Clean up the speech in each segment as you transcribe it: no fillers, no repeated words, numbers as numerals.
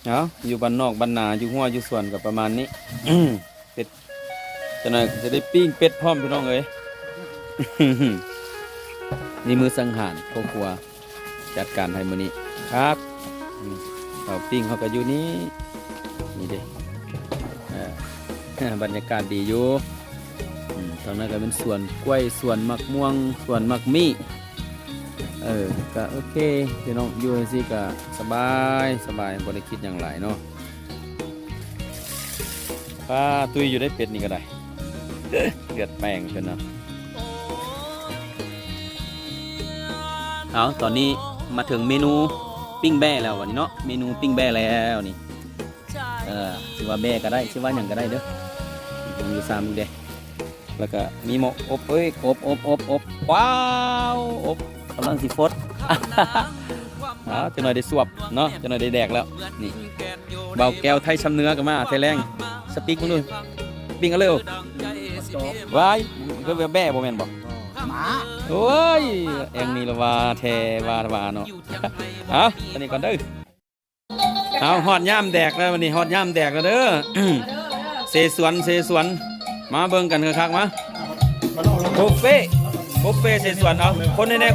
เอาอยู่บ้านนอกบ้านนาอยู่หัวอยู่สวนกับประมาณนี้เป็ดจะหน่อยจะได้ปิ้งเป็ดพร้อมพี่น้องเอ้ย นี่มือสังหารพ่อครัวจัดการให้มื้อนี้ครับเอาปิ้งเขาก็อยู่นี่นี่เด้บรรยากาศดีอยู่ตรงนั้นก็เป็นสวนกล้วยสวนมะม่วงสวนมะมี่ก็โอเคพี่น้องอยู่สิก็สบายบ่ได้คิดอย่างไรเนาะป้าตุ้ยอยู่ได้เป็ดนี่ก็ได้ เกลือแป้งกันเนาะเอาตอนนี้มาถึงเมนูปิ้งแบ่แล้ววันนี้เนาะเมนูปิ้งแบ่แล้วนี่ชื่อว่าแบ่ก็ได้ชื่อว่าอย่างก็ได้เด้ออยู่ซ้ำเด้แล้วก็มีหมกอบอบว้าวอบกำลังสิฟดจะหน่อยได้สวบเนาะจะหน่อยได้แดกแล้วนี่เบาแก้วไทยช้ำเนื้อกันมาไทยแรงสปีกมึงดูปิ้งกันเร็วว้ายก็แบ่บ่แม่นบ่โอ้ยเอ็งนี่ละว่าแทว่าเนาะเอาตอนนี้ก่อนเด้อเอาฮอดย่ามแดกแล้ววันนี้ฮอดย่ามแดกแล้วเด้อเสสวนมาเบิ่งกันคักๆมาบุฟเฟ่เสสวนเอาคนแน่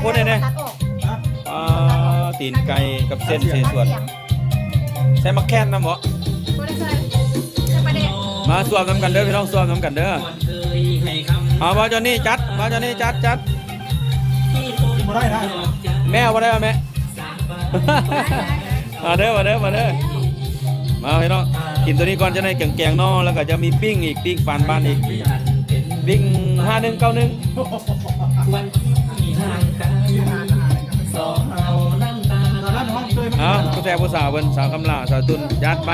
ตีนไก่กับเส้นเสสวนใส่มะแคนน้ำบ่มาสวมน้ำกันเด้อพี่น้องสวมน้ำกันเด้อเอาบ่จอนี่จัดแม่เอาบ่ได้แม่มาเด้อมาพี่น้องกินตัวนี้ก่อนจะได้แกงนอแล้วก็จะมีปิ้งอีกปิ้งปานบ้านอีกปิ้ง5191เอาผู้แต่ผู้สาวเพิ่นสาวคำลาสาวตุนยัดไป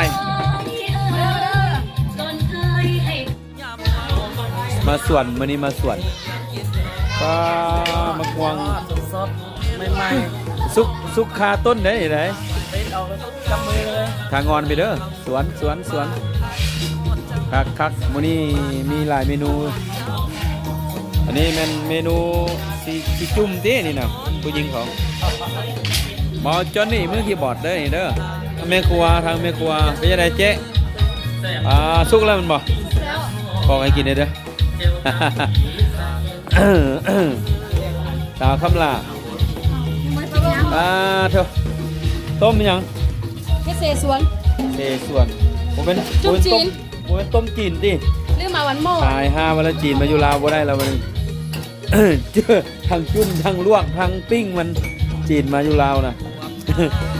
มาส่วนมื้อนี้มาส่วนป้ามะกวางสดใหม่สุกคาต้นได้ไหนเป็นเอาจับมือเลยทางงอนไปเด้อสวนคักมื้อนี้มีหลายเมนูอันนี้เป็นเมนูสีจุ่มตินี่นะผู้หญิงของหมอจอนนี่มือคีย์บอร์ดเด้อนี่เด้อทางแม่ครัวเป็นยังไงเจ๊สุกแล้วมันบ่บอกให้กินเด้อ สาวคำลาเถอะต้มยังเสสวนผมเป็นต้มจีนดิลืมมาวันโม่ตาย5วันละจีนมาอยู่ลาวบ่ได้แล้วมัน เจอทั้งจุ่มทั้งลวกทั้งปิ้งมันจีนมาอยู่ลาวนะ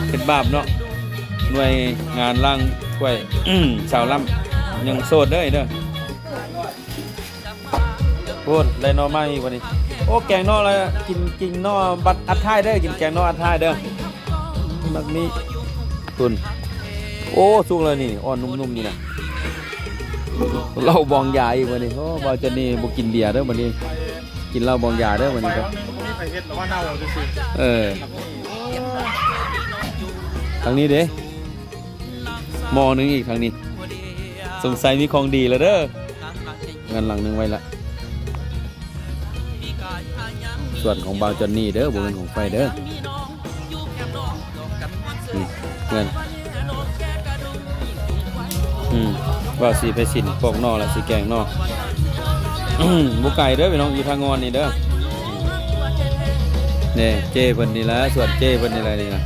เป็นบาปเนาะหน่วยงานล่างกล้วยชาวล่ำยังโสดเด้อพูดได้นอไม้วันนี้โอ้แกงนออะไรกินนอบัดอัดท้ายเด้อกินแกงนออัดท้ายเด้อมักมีตุนโอ้สุกเลยนี่อ่อนนุ่มๆนี่นะเหล้าบองยาอีกวันนี้โอ้บอจะนี่บุกินเบียร์เด้อวันนี้กินเหล้าบองยาเด้อวันนี้ครับทางนี้เด้มอนึงอีกทางนี้สงสัยมีของดีแล้วเด้อเงินหลังนึงไว้ละส่วนของบาวจอนนี่เด้อบุญของไฟเด้อเงินว่าสีไปสินปอกนอละสีแกงนอบุกไก่เด้อพี่น้องอยู่ทางงอนนี่เด้อเนี่ยเจ้เพิ่นนี่ละส่วนเจ้เพิ่นนี่อะไรนี่นะ